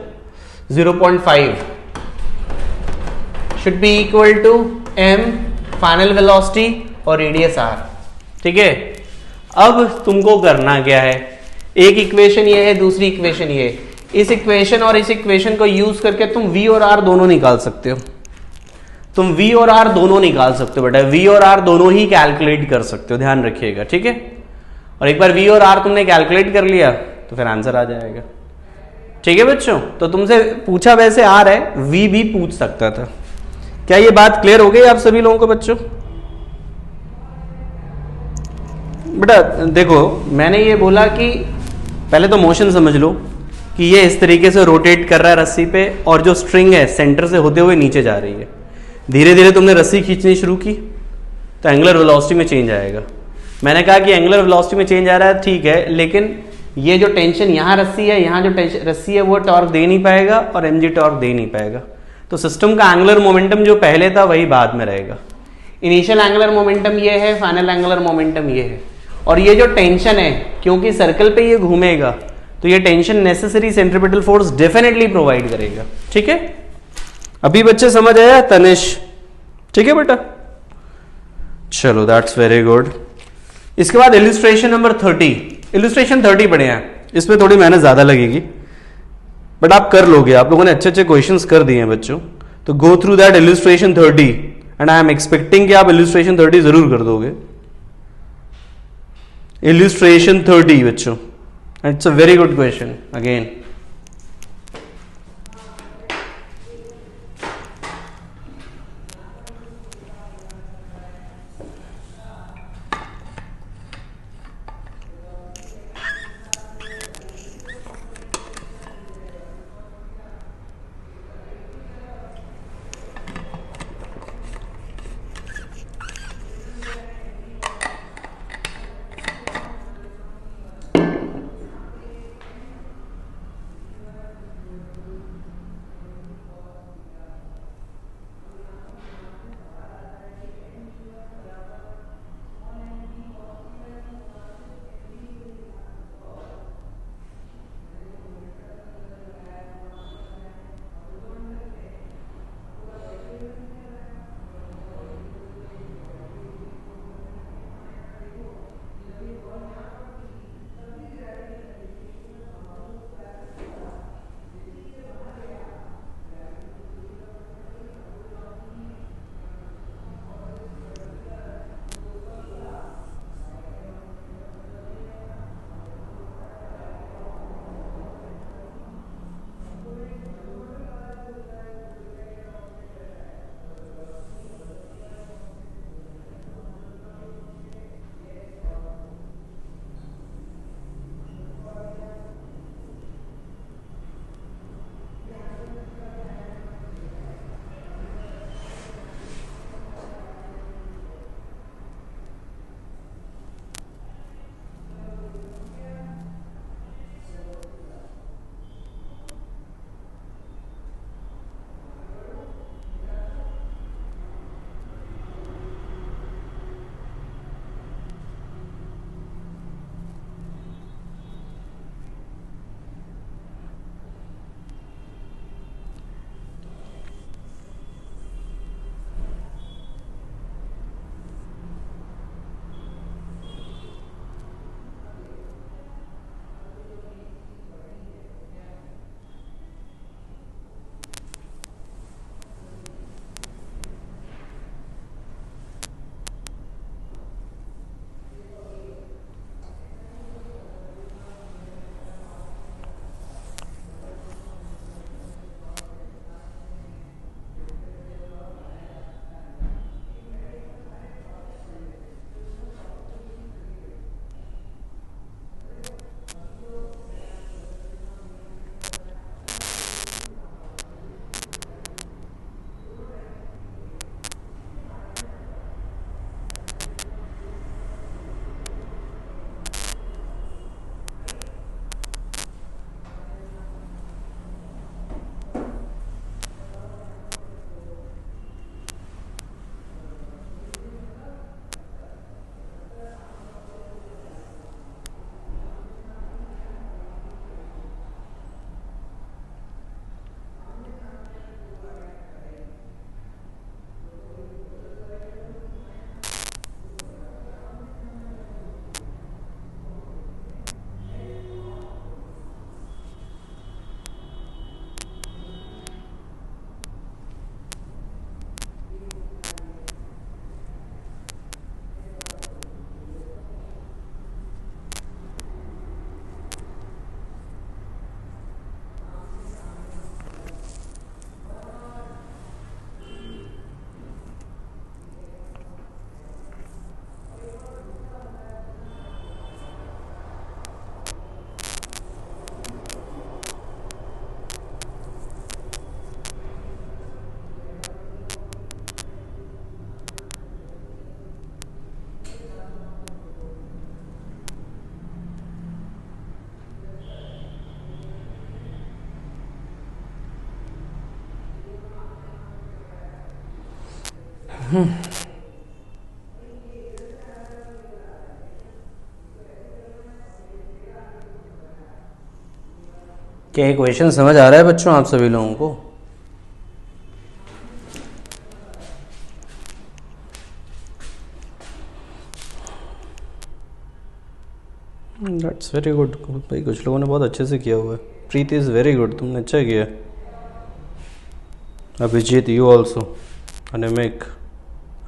A: 0.5, should be equal to m final velocity और रेडियस r, ठीक है। अब तुमको करना क्या है, एक इक्वेशन ये है, दूसरी इक्वेशन ये, इस इक्वेशन और इस इक्वेशन को यूज करके तुम v और r दोनों निकाल सकते हो, बेटा, v और r दोनों ही कैलकुलेट कर सकते हो, ध्यान रखिएगा, ठीक है। और एक बार v और r तुमने कैलकुलेट कर लिया तो फिर आंसर आ जाएगा। ठीक है बच्चों, तो तुमसे पूछा वैसे आ रहा है, वी भी पूछ सकता था। क्या ये बात क्लियर हो गई आप सभी लोगों को बच्चों? बेटा देखो, मैंने ये बोला कि पहले तो मोशन समझ लो कि ये इस तरीके से रोटेट कर रहा है रस्सी पे, और जो स्ट्रिंग है सेंटर से होते हुए नीचे जा रही है। धीरे धीरे तुमने रस्सी खींचनी शुरू की तो एंगुलर वेलोसिटी में चेंज आएगा। मैंने कहा कि एंगुलर वेलोसिटी में चेंज आ रहा है, ठीक है, लेकिन ये जो टेंशन यहाँ रस्सी है, यहाँ जो टेंशन रस्सी है, वो टॉर्क दे नहीं पाएगा और एम जी टॉर्क दे नहीं पाएगा। तो सिस्टम का एंगुलर मोमेंटम जो पहले था वही बाद में रहेगा। इनिशियल एंगुलर मोमेंटम ये है, फाइनल एंगुलर मोमेंटम ये है, और ये जो टेंशन है क्योंकि सर्कल पे ये घूमेगा तो ये tension necessary centripetal force definitely provide करेगा। ठीक है, अभी बच्चे समझ आया तनिष? ठीक है बेटा, चलो दैट्स वेरी गुड। इसके बाद इलिस्ट्रेशन नंबर 30, इलिस्ट्रेशन 30 पढ़े हैं, इसमें थोड़ी मेहनत ज्यादा लगेगी बट आप कर लोगे, आप लोगों ने अच्छे अच्छे क्वेश्चंस कर दिए हैं बच्चों। तो go through that illustration 30 and I am expecting कि आप इलिस्ट्रेशन 30 जरूर कर दोगे। इलिस्ट्रेशन 30 बच्चों, it's a very good question again. क्या ये क्वेश्चन समझ आ रहा है बच्चों आप सभी लोगों को? दैट्स वेरी गुड भाई, कुछ लोगों ने बहुत अच्छे से किया हुआ है। प्रीति इज़ वेरी गुड, तुमने अच्छा किया। Abhijit you also, Animik,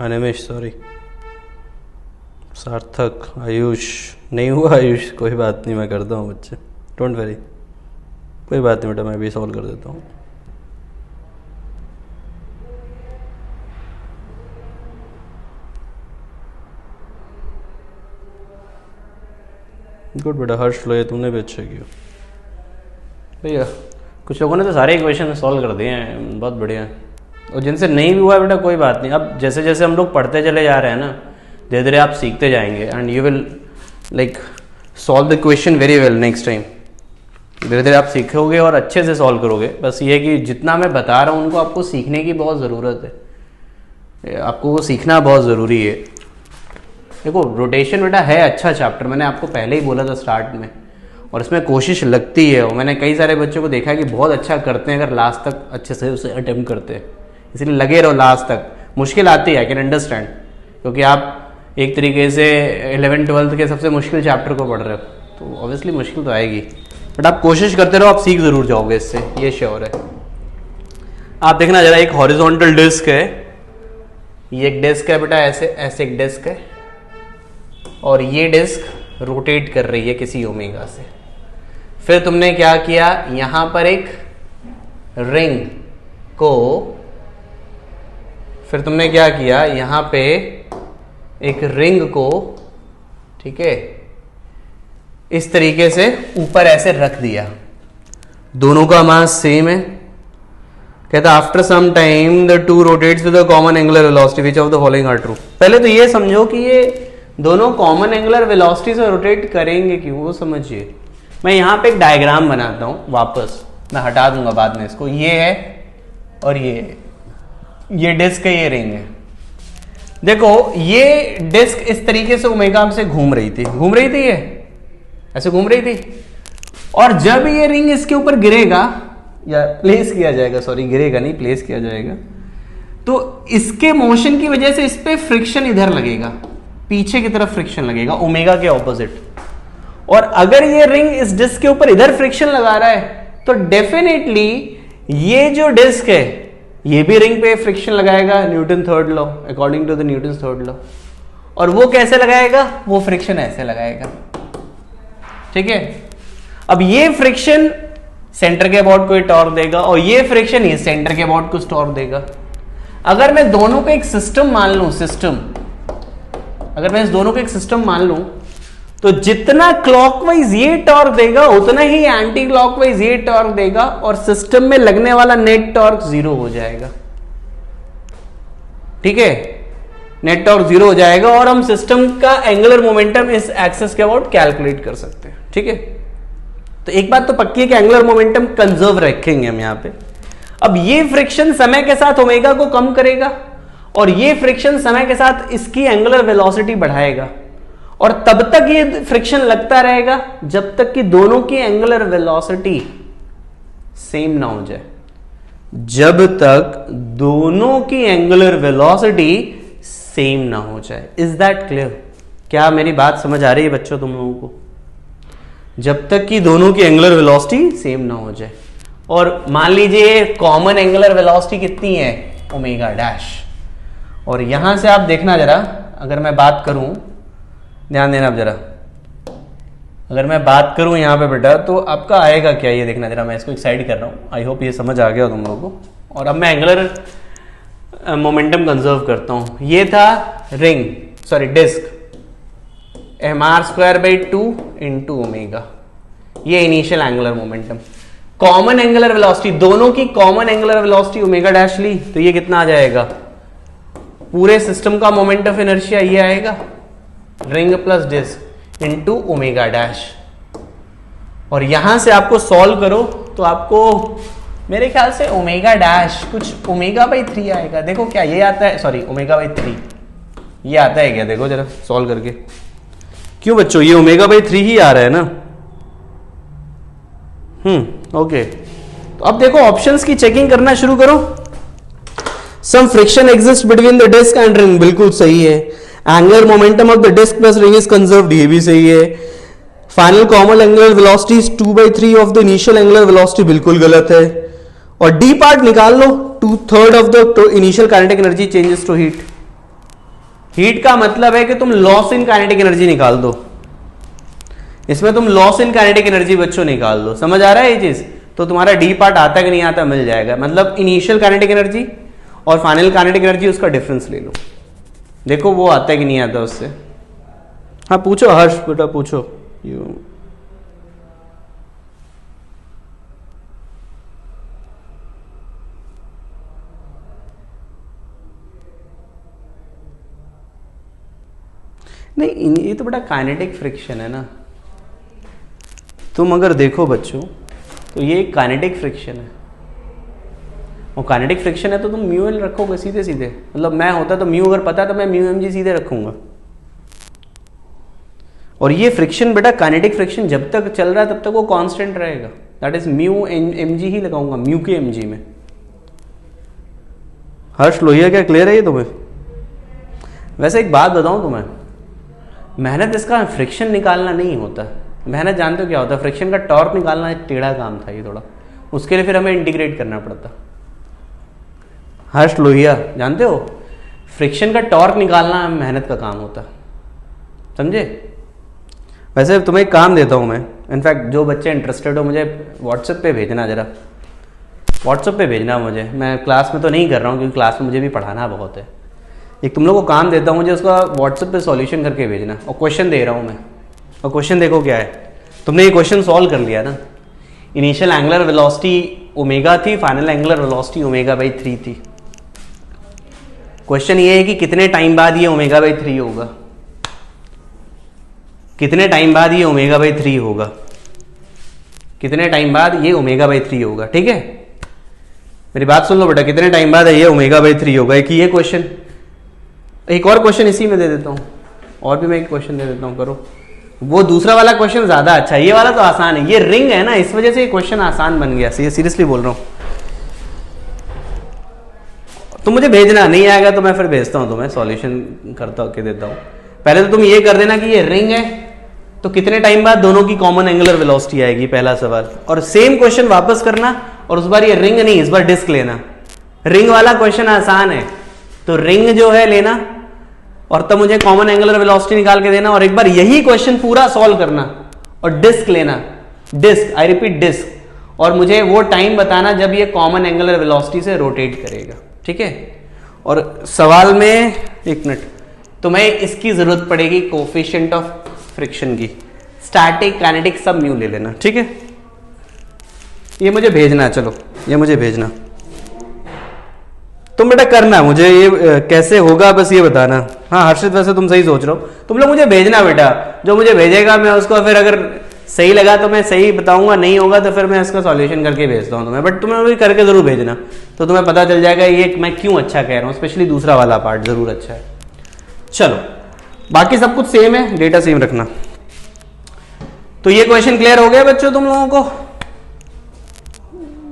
A: Animesh sorry, Sarthak, Ayush नहीं हुआ आयुष, कोई बात नहीं मैं करता हूँ बच्चे, डोंट वेरी, कोई बात नहीं बेटा, मैं भी सॉल्व कर देता हूँ। गुड बेटा, हर्ष लो, ये तुमने भी अच्छा किया भैया। कुछ लोगों ने तो सारे इक्वेशन सॉल्व कर दिए हैं, बहुत बढ़िया। और जिनसे नहीं भी हुआ बेटा कोई बात नहीं, अब जैसे जैसे हम लोग पढ़ते चले जा रहे हैं ना, धीरे धीरे आप सीखते जाएंगे and you will like solve the question very well next time. धीरे धीरे आप सीखोगे और अच्छे से सॉल्व करोगे। बस ये कि जितना मैं बता रहा हूँ उनको आपको सीखने की बहुत ज़रूरत है, आपको वो सीखना बहुत ज़रूरी है। देखो रोटेशन बेटा है अच्छा चैप्टर, मैंने आपको पहले ही बोला था स्टार्ट में, और इसमें कोशिश लगती है। और मैंने कई सारे बच्चों को देखा है कि बहुत अच्छा करते हैं अगर लास्ट तक अच्छे से उसे अटेम्प्ट करते हैं। इसलिए लगे रहो लास्ट तक। मुश्किल आती है, आई कैन अंडरस्टैंड, क्योंकि आप एक तरीके से 11th-12th के सबसे मुश्किल चैप्टर को पढ़ रहे हो, तो ऑब्वियसली मुश्किल तो आएगी, बट आप कोशिश करते रहो, आप सीख ज़रूर जाओगे इससे, ये श्योर है। आप देखना जरा, एक हॉरिजॉन्टल डिस्क है, ये एक डिस्क है बेटा, ऐसे ऐसे एक डिस्क है, और ये डिस्क रोटेट कर रही है किसी ओमेगा से। फिर तुमने क्या किया, यहां पर एक रिंग को, फिर तुमने क्या किया, यहां पे एक रिंग को, ठीक है, इस तरीके से ऊपर ऐसे रख दिया। दोनों का मास सेम है। कहता after some time the two rotates with a common angular velocity which of the following are true. पहले तो ये समझो कि ये दोनों कॉमन एंगुलर वेलोसिटी से रोटेट करेंगे क्यों, वो समझिए। मैं यहां पे एक डायग्राम बनाता हूं, वापस मैं हटा दूंगा बाद में इसको। ये है और ये है, ये डिस्क है, ये रिंग है। देखो ये डिस्क इस तरीके से ओमेगा से घूम रही थी, ये ऐसे घूम रही थी, और जब ये रिंग इसके ऊपर गिरेगा या प्लेस किया जाएगा, सॉरी गिरेगा नहीं, प्लेस किया जाएगा, तो इसके मोशन की वजह से इस पे फ्रिक्शन इधर लगेगा, पीछे की तरफ फ्रिक्शन लगेगा ओमेगा के ऑपोजिट। और अगर ये रिंग इस डिस्क के ऊपर इधर फ्रिक्शन लगा रहा है तो डेफिनेटली ये जो डिस्क है ये भी रिंग पे फ्रिक्शन लगाएगा, Newton third law, according to the Newton third law. और वो कैसे लगाएगा, वो फ्रिक्शन ऐसे लगाएगा, ठीक है। अब ये फ्रिक्शन सेंटर के अबाउट को टॉर्क देगा, और ये फ्रिक्शन ये सेंटर के अबाउट को टॉर्क देगा। अगर मैं दोनों को एक सिस्टम मान लूं, अगर मैं इस दोनों को एक सिस्टम मान लूं, तो जितना क्लॉकवाइज ये टॉर्क देगा उतना ही एंटी क्लॉकवाइज ये टॉर्क देगा, और सिस्टम में लगने वाला नेट टॉर्क 0 हो जाएगा, ठीक है। नेट टॉर्क 0 हो जाएगा, और हम सिस्टम का एंगुलर मोमेंटम इस एक्सिस के अबाउट कैलकुलेट कर सकते हैं, ठीक है। तो एक बात तो पक्की है कि एंगुलर मोमेंटम कंजर्व रखेंगे हम यहां पे। अब ये फ्रिक्शन समय के साथ ओमेगा को कम करेगा, और ये फ्रिक्शन समय के साथ इसकी एंगुलर वेलोसिटी बढ़ाएगा, और तब तक ये फ्रिक्शन लगता रहेगा जब तक कि दोनों की एंगुलर वेलोसिटी सेम ना हो जाए। जब तक दोनों की एंगुलर वेलोसिटी सेम ना हो जाए। Is that clear? क्या मेरी बात समझ आ रही है बच्चों तुम लोगों को? जब तक कि दोनों की एंगुलर वेलोसिटी सेम ना हो जाए। और मान लीजिए कॉमन एंगुलर वेलोसिटी कितनी है, ओमेगा डैश। और यहां से आप देखना जरा, अगर मैं बात करूं, ध्यान देना अब जरा, अगर मैं बात करूं यहां पे बेटा, तो आपका आएगा क्या, ये देखना जरा। मैं इसको एक साइड कर रहा हूं, आई होप ये समझ आ गया तुम लोगों को। और अब मैं एंगुलर मोमेंटम कंजर्व करता हूं। ये था ring, sorry disc, mr²/2 into omega, ये initial angular momentum. Common angular velocity, दोनों की common angular velocity omega dash ली, तो ये कितना आ जाएगा, पूरे सिस्टम का मोमेंट ऑफ इनर्शिया ये आएगा, ring plus disc into omega dash. और यहां से आपको सॉल्व करो तो आपको मेरे ख्याल से ओमेगा डैश कुछ ओमेगा बाई 3 आएगा। देखो क्या ये आता है, सॉरी ओमेगा बाई 3 ये आता है क्या, देखो जरा सॉल्व करके। क्यों बच्चों, ये ओमेगा बाई 3 ही आ रहा है ना। ओके, तो अब देखो ऑप्शंस की चेकिंग करना शुरू करो। Some friction exist between the disc and ring, बिल्कुल सही है। Angular momentum of the disc plus ring is conserved, ये भी सही है। Final common angular velocity is 2/3 of the initial angular velocity, बिल्कुल गलत है। और डी पार्ट निकाल लो, 2/3 of the initial kinetic energy changes to heat. Heat का मतलब है कि तुम लॉस इन काइनेटिक एनर्जी निकाल दो, इसमें तुम लॉस इन काइनेटिक एनर्जी बच्चों निकाल दो। समझ आ रहा है ये चीज? तो तुम्हारा डी पार्ट आता कि नहीं आता, मिल जाएगा। मतलब इनिशियल काइनेटिक एनर्जी और फाइनल काइनेटिक एनर्जी, उसका डिफरेंस ले लो, देखो वो आता है कि नहीं आता उससे। हाँ पूछो हर्ष बेटा, पूछो। यू नहीं, ये तो बड़ा काइनेटिक फ्रिक्शन है ना। तुम अगर देखो बच्चों तो ये एक काइनेटिक फ्रिक्शन है, और काइनेटिक फ्रिक्शन है तो तुम म्यू एल रखोगे सीधे सीधे। मतलब मैं होता तो म्यू अगर पता तो मैं म्यू एम जी सीधे रखूंगा। और ये फ्रिक्शन बेटा, काइनेटिक फ्रिक्शन जब तक चल रहा है तब तक वो कांस्टेंट रहेगा, that is mu m g ही लगाऊंगा, म्यू के एम जी में। हर्ष लोहिया क्या क्लियर है ये तुम्हें? वैसे एक बात बताऊं तुम्हें, मेहनत इसका फ्रिक्शन निकालना नहीं होता। मेहनत जानते हो क्या होता है? फ्रिक्शन का टॉर्क निकालना एक टेढ़ा काम था ये थोड़ा, उसके लिए फिर हमें इंटीग्रेट करना पड़ता। हर्ष लोहिया जानते हो, फ्रिक्शन का टॉर्क निकालना मेहनत का काम होता, समझे? वैसे तुम्हें एक काम देता हूँ मैं, इनफैक्ट जो बच्चे इंटरेस्टेड हो मुझे व्हाट्सएप पे भेजना, जरा व्हाट्सएप पे भेजना मुझे। मैं क्लास में तो नहीं कर रहा हूँ क्योंकि क्लास में मुझे भी पढ़ाना बहुत है। एक तुम लोग को काम देता हूँ, मुझे उसका व्हाट्सएप पे सॉल्यूशन करके भेजना, और क्वेश्चन दे रहा हूँ मैं। और क्वेश्चन देखो क्या है, तुमने ये क्वेश्चन सॉल्व कर लिया ना। इनिशियल एंगुलर वेलोसिटी ओमेगा थी, final angular velocity omega by 3 थी। क्वेश्चन ये है कि कितने टाइम बाद ये ओमेगा बाई 3 होगा, कितने टाइम बाद ये ओमेगा बाई 3 होगा, कितने टाइम बाद ये ओमेगा बाई 3 होगा। ठीक है, मेरी बात सुन लो बेटा, कितने टाइम बाद ये ओमेगा बाई 3 होगा। एक ये क्वेश्चन, एक और क्वेश्चन इसी में दे देता हूँ, और भी मैं एक क्वेश्चन दे देता हूँ, करो। वो दूसरा वाला क्वेश्चन ज्यादा अच्छा है, ये वाला तो आसान है। ये रिंग है ना, इस वजह से ये क्वेश्चन आसान बन गया, सीरियसली बोल रहा हूँ। तुम मुझे भेजना, नहीं आएगा तो मैं फिर भेजता हूँ तुम्हें, सॉल्यूशन करता के देता हूँ। पहले तो तुम ये कर देना कि ये रिंग है तो कितने टाइम बाद दोनों की कॉमन एंगुलर वेलोसिटी आएगी, पहला सवाल। और सेम क्वेश्चन वापस करना, और उस बार ये रिंग नहीं, इस बार डिस्क लेना। रिंग वाला क्वेश्चन आसान है तो रिंग जो है लेना, और तब मुझे कॉमन एंगुलर वेलोसिटी निकाल के देना, और एक बार यही क्वेश्चन पूरा सॉल्व करना, और डिस्क लेना, डिस्क, आई रिपीट डिस्क, और मुझे वो टाइम बताना जब ये कॉमन एंगुलर वेलोसिटी से रोटेट करेगा। ठीक है, और सवाल में एक मिनट, तुम्हें इसकी जरूरत पड़ेगी कोफिशिएंट ऑफ फ्रिक्शन की, स्टैटिक काइनेटिक सब म्यू ले लेना। ठीक है, ये मुझे भेजना, चलो ये मुझे भेजना, तुम बेटा करना, मुझे ये कैसे होगा बस ये बताना। हाँ हर्षित वैसे तुम सही सोच रहे हो, तुम लोग मुझे भेजना बेटा, जो मुझे भेजेगा मैं उसको फिर अगर सही लगा तो मैं सही बताऊंगा, नहीं होगा तो फिर मैं इसका सॉल्यूशन करके भेजता हूँ तुम्हें। बट तुम्हें भी करके जरूर भेजना, तो तुम्हें पता चल जाएगा ये मैं क्यों अच्छा कह रहा हूँ, स्पेशली दूसरा वाला पार्ट जरूर अच्छा है। चलो बाकी सब कुछ सेम है, डेटा सेम रखना। तो ये क्वेश्चन क्लियर हो गया बच्चों तुम लोगों को?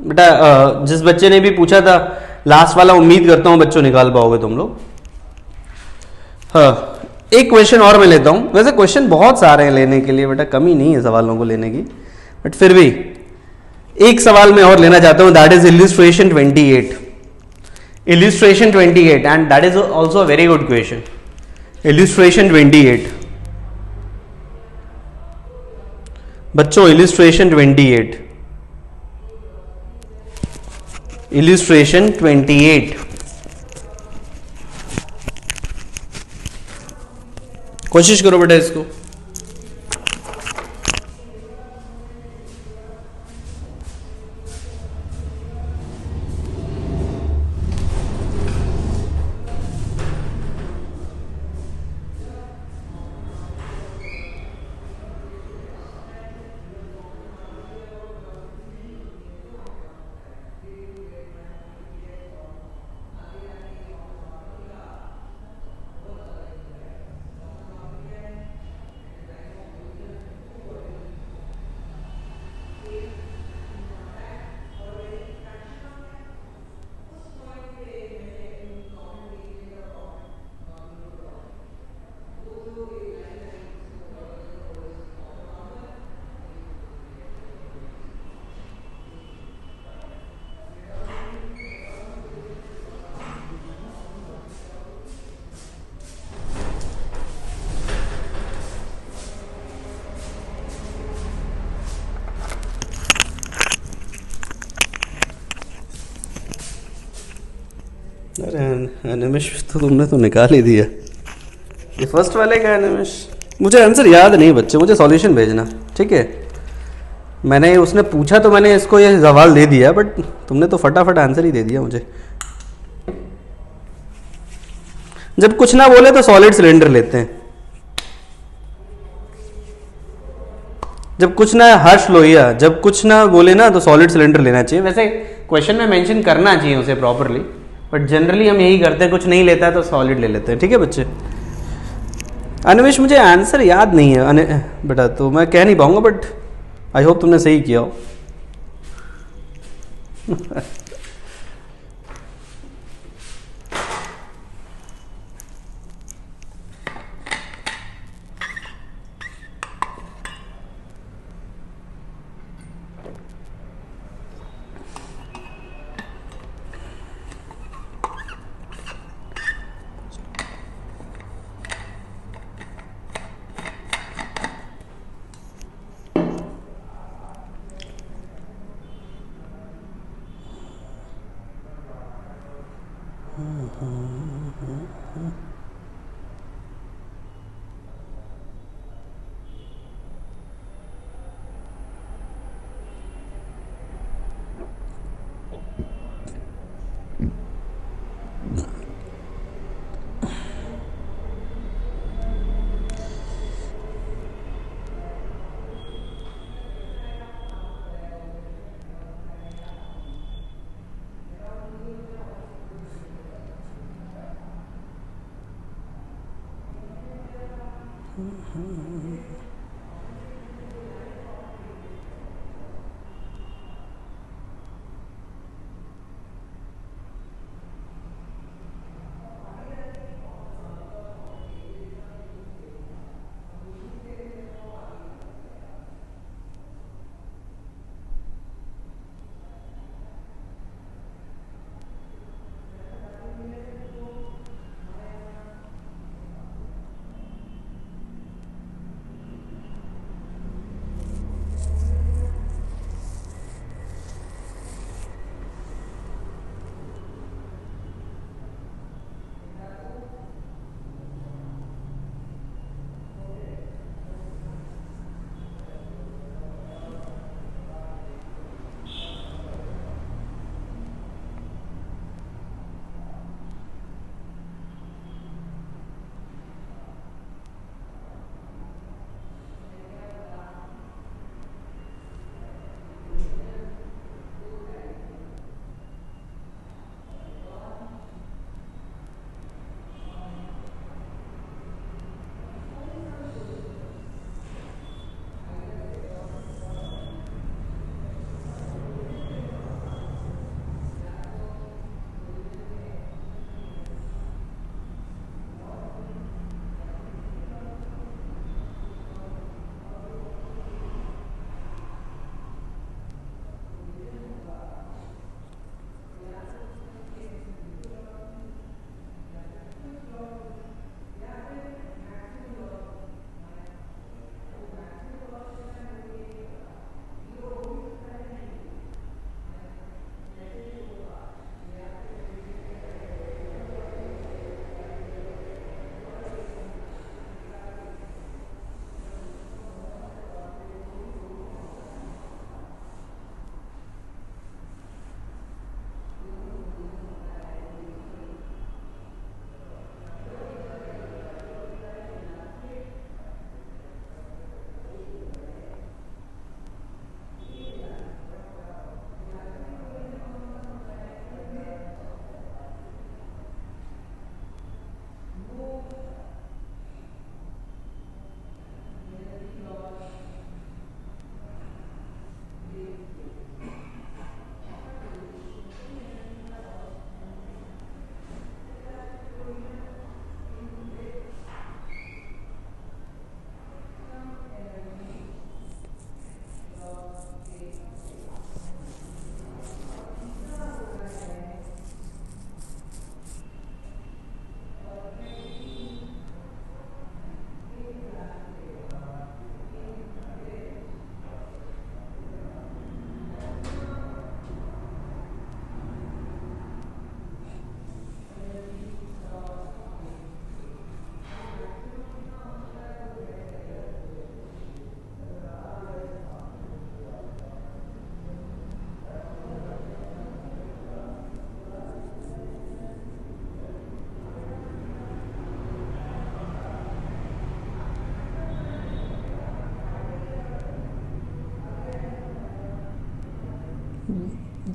A: बेटा जिस बच्चे ने भी पूछा था लास्ट वाला, उम्मीद करता हूं बच्चों निकाल पाओगे तुम लोग। हाँ एक क्वेश्चन और मैं लेता हूं, वैसे क्वेश्चन बहुत सारे हैं लेने के लिए बेटा, कमी नहीं है सवालों को लेने की, बट फिर भी एक सवाल मैं और लेना चाहता हूं, that is illustration 28। Illustration 28 and that is also a very good question. Illustration 28 बच्चों, इलिस्ट्रेशन 28, इलिस्ट्रेशन 28, कोशिश करो बेटा इसको। एनिमेश तो तुमने तो निकाल ही दिया। ये फर्स्ट वाले का एनिमेश मुझे आंसर याद नहीं बच्चे, मुझे सॉल्यूशन भेजना, ठीक है। मैंने उसने पूछा तो मैंने इसको ये सवाल दे दिया, बट तुमने तो फटाफट आंसर ही दे दिया मुझे। जब कुछ ना बोले तो सॉलिड सिलेंडर लेते हैं। जब कुछ ना, हर्ष लोहिया, जब कुछ ना बोले ना तो सॉलिड सिलेंडर लेना चाहिए। वैसे क्वेश्चन में मेंशन करना चाहिए उसे प्रॉपरली, बट जनरली हम यही करते हैं, कुछ नहीं लेता है तो सॉलिड ले लेते हैं, ठीक है बच्चे। अनिमेश मुझे आंसर याद नहीं है बेटा, तो मैं कह नहीं पाऊंगा, बट आई होप तुमने सही किया हो।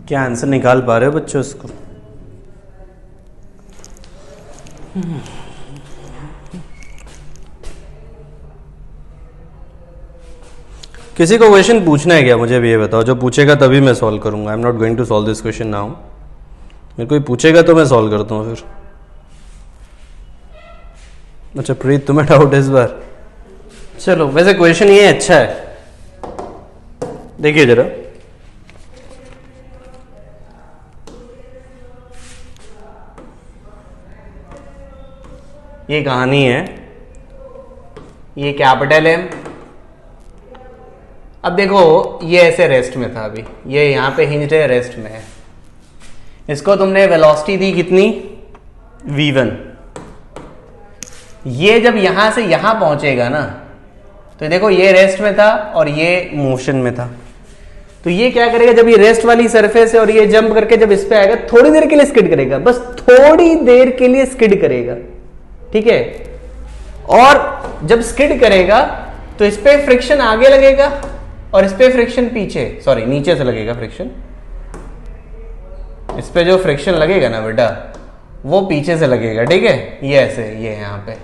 A: क्या आंसर निकाल पा रहे हो बच्चों इसको? किसी को क्वेश्चन पूछना है क्या? मुझे भी ये बताओ, जो पूछेगा तभी मैं सॉल्व करूंगा। I am not going to solve this question now. मेरे कोई पूछेगा तो मैं सॉल्व करता हूँ फिर। अच्छा प्रीत, तुम्हें डाउट है इस बार? चलो, वैसे क्वेश्चन ये अच्छा है, देखिए जरा। ये कहानी है, ये कैपिटल एम। अब देखो, ये ऐसे रेस्ट में था, अभी ये यहां पे हिंज्ड है, रेस्ट में है। इसको तुमने वेलोसिटी दी कितनी? v1। ये जब यहां से यहां पहुंचेगा ना, तो देखो ये रेस्ट में था और ये मोशन में था। तो ये क्या करेगा, जब ये रेस्ट वाली सरफेस है और ये जंप करके जब इस पे आएगा, थोड़ी देर के लिए स्किड करेगा, बस थोड़ी देर के लिए स्किड करेगा, ठीक है। और जब स्किड करेगा तो इस पे फ्रिक्शन आगे लगेगा और इस पे फ्रिक्शन पीछे, सॉरी नीचे से लगेगा फ्रिक्शन। इस पे जो फ्रिक्शन लगेगा ना बेटा, वो पीछे से लगेगा, ठीक है। ये ऐसे, ये यहां पे।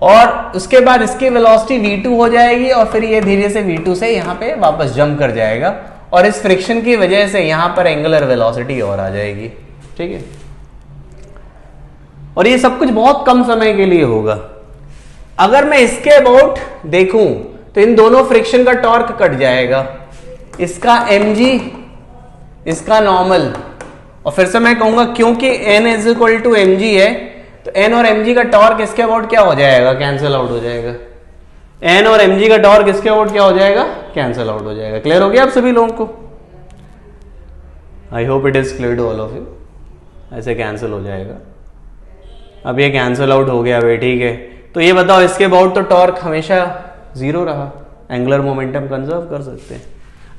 A: और उसके बाद इसकी वेलोसिटी v2 हो जाएगी और फिर ये धीरे से v2 से यहां पे वापस जंप कर जाएगा और इस फ्रिक्शन की वजह से यहां पर एंगुलर वेलोसिटी और आ जाएगी, ठीक है। और ये सब कुछ बहुत कम समय के लिए होगा। अगर मैं इसके अबाउट देखूं तो इन दोनों फ्रिक्शन का टॉर्क कट जाएगा, इसका mg, इसका नॉर्मल। और फिर से मैं कहूंगा क्योंकि n is equal to mg है, तो n और mg का टॉर्क इसके अबाउट क्या हो जाएगा? कैंसिल आउट हो जाएगा। n और mg का टॉर्क इसके अबाउट क्या हो जाएगा? कैंसिल आउट हो जाएगा। क्लियर हो गया आप सभी लोगों को? I hope it is clear to all of you. ऐसे कैंसिल हो जाएगा। अब ये कैंसिल आउट हो गया भाई, ठीक है। तो ये बताओ, इसके अबाउट तो टॉर्क हमेशा जीरो रहा, एंगुलर मोमेंटम कंजर्व कर सकते हैं।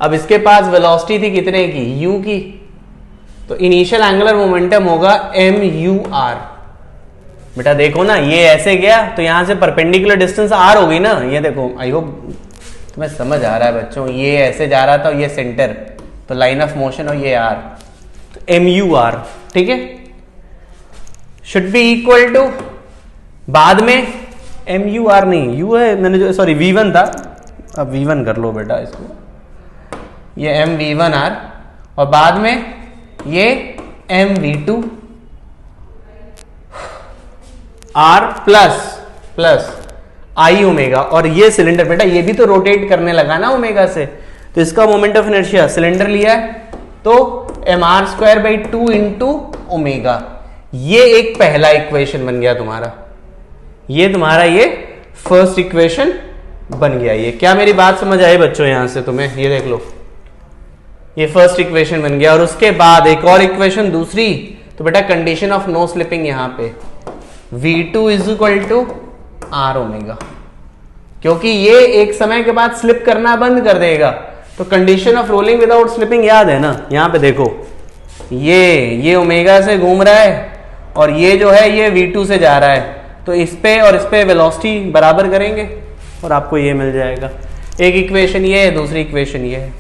A: अब इसके पास वेलोसिटी थी कितने की? u की। तो इनिशियल एंगुलर मोमेंटम होगा mur। बेटा देखो ना, ये ऐसे गया तो यहां से परपेंडिकुलर डिस्टेंस r हो गई ना। ये देखो, आई होप तुम्हें समझ आ रहा है बच्चों। ये ऐसे जा रहा था, ये सेंटर, तो लाइन ऑफ मोशन और ये r, तो mur, ठीक है। शुड बी इक्वल टू, बाद में mur नहीं, u है, मैंने जो, सॉरी v1 था, अब v1 कर लो बेटा इसको, ये mv1r, और बाद में ये mv2 r प्लस आई ओमेगा। और ये सिलेंडर बेटा, ये भी तो रोटेट करने लगा ना ओमेगा से, तो इसका मोमेंट ऑफ इनर्शिया, सिलेंडर लिया है तो mr²/2 इंटू ओमेगा। ये एक पहला इक्वेशन बन गया तुम्हारा, ये तुम्हारा ये फर्स्ट इक्वेशन बन गया। ये क्या मेरी बात समझ आई बच्चों? यहां से तुम्हें ये देख लो, ये फर्स्ट इक्वेशन बन गया। और उसके बाद एक और इक्वेशन दूसरी, तो बेटा कंडीशन ऑफ नो स्लिपिंग, यहां पे v2 is equal to r omega, क्योंकि ये एक समय के बाद स्लिप करना बंद कर देगा। तो condition of rolling without slipping याद है ना? यहां पे देखो, ये ओमेगा से घूम रहा है और ये जो है ये v2 से जा रहा है, तो इस पे और इस पे वेलोसिटी बराबर करेंगे और आपको ये मिल जाएगा। एक इक्वेशन ये है, दूसरी इक्वेशन ये है।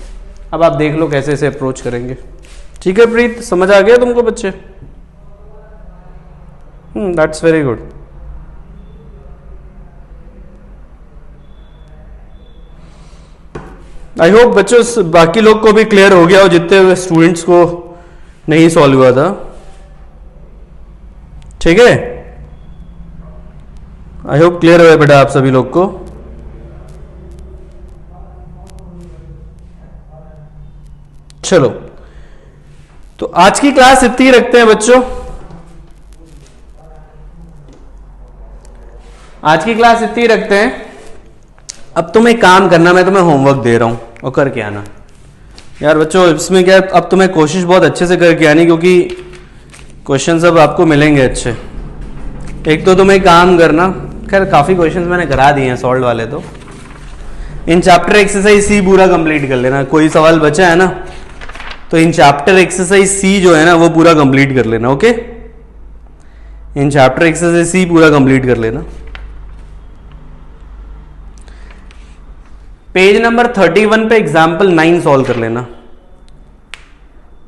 A: अब आप देख लो कैसे से अप्रोच करेंगे। ठीक है प्रीत, समझ आ गया तुमको बच्चे? That's very good. I hope बच्चों बाकी लोग को भी क्लियर हो गया हो, जितने स्टूडेंट्स को नहीं सॉल्व हुआ था, ठीक है। आई होप क्लियर हो गया बेटा आप सभी लोग को। चलो, तो आज की क्लास इतनी रखते हैं बच्चों। आज की क्लास इतनी रखते हैं। अब तुम एक काम करना, मैं तुम्हें होमवर्क दे रहा हूं और करके आना। यार बच्चों इसमें क्या है, अब तुम्हें कोशिश बहुत अच्छे से करके आनी, क्योंकि क्वेश्चन सब आपको मिलेंगे अच्छे। एक तो तुम एक काम करना, खैर काफी क्वेश्चंस मैंने करा दिए हैं सॉल्व वाले, तो इन चैप्टर एक्सरसाइज सी पूरा कंप्लीट कर लेना। कोई सवाल बचा है ना, तो इन चैप्टर एक्सरसाइज सी जो है ना वो पूरा कंप्लीट कर लेना। ओके, इन चैप्टर एक्सरसाइज सी पूरा कंप्लीट कर लेना। पेज नंबर 31 पे एग्जाम्पल 9 सॉल्व कर लेना।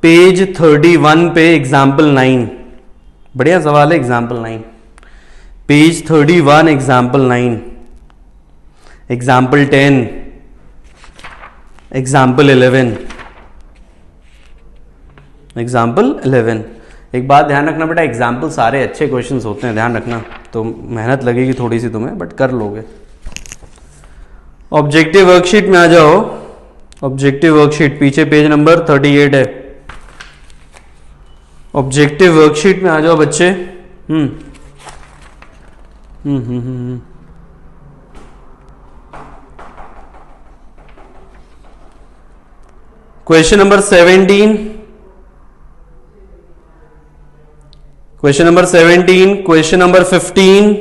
A: पेज 31 पे एग्जाम्पल 9, बढ़िया सवाल है example 9। Page 31 example 9, example 10, example 11, example 11। एक बात ध्यान रखना बेटा, एग्जाम्पल सारे अच्छे क्वेश्चंस होते हैं, ध्यान रखना। तो मेहनत लगेगी थोड़ी सी तुम्हें, बट कर लोगे। ऑब्जेक्टिव वर्कशीट में आ जाओ। ऑब्जेक्टिव वर्कशीट पीछे पेज नंबर 38 है। ऑब्जेक्टिव वर्कशीट में आ जाओ बच्चे। Question number 17, question number 17, question number 15,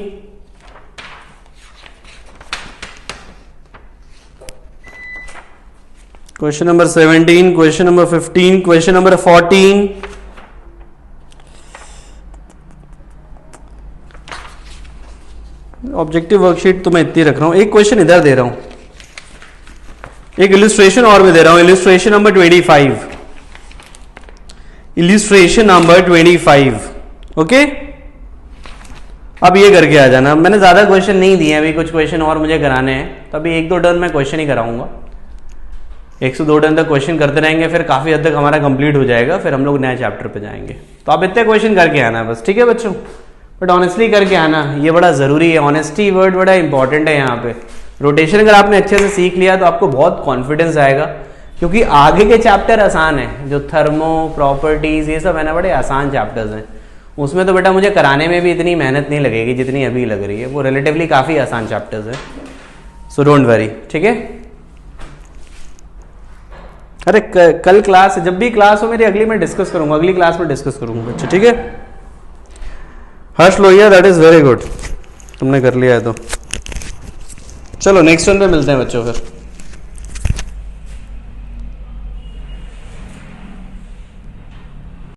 A: question number 17, question number 15, question number 14, objective worksheet तो मैं इतनी रख रहा हूं। एक क्वेश्चन इधर दे रहा हूं, एक इलिस्ट्रेशन और भी दे रहा हूं। Illustration number 25, illustration number 25। Okay, अब ये करके आ जाना। मैंने ज्यादा क्वेश्चन नहीं दिए, अभी कुछ क्वेश्चन और मुझे कराने हैं, तो अभी 1-2 टर्न में क्वेश्चन ही कराऊंगा। 102 टर्न तक क्वेश्चन करते रहेंगे, फिर काफी हद तक हमारा कंप्लीट हो जाएगा, फिर हम लोग नए चैप्टर पे जाएंगे। तो आप इतने क्वेश्चन करके आना बस, ठीक है बच्चों। बट ऑनेस्टली करके आना, ये बड़ा जरूरी है। ऑनेस्टी वर्ड बड़ा इंपॉर्टेंट है यहाँ पे। रोटेशन अगर आपने अच्छे से सीख लिया तो आपको बहुत कॉन्फिडेंस आएगा, क्योंकि आगे के चैप्टर आसान है। जो थर्मो प्रॉपर्टीज ये सब है ना, बड़े आसान चैप्टर्स हैं। उसमें तो बेटा मुझे कराने में भी इतनी मेहनत नहीं लगेगी जितनी अभी लग रही है। वो रिलेटिवली काफी आसान चैप्टर्स है, सो डोंट वरी, ठीक है। अरे कल क्लास, जब भी क्लास हो मेरी अगली, मैं डिस्कस करूंगा, अगली क्लास में डिस्कस करूंगा बच्चे, ठीक है। Harsh Lohia, that is very good, तुमने कर लिया है तो। चलो नेक्स्ट वन पे मिलते हैं बच्चों फिर।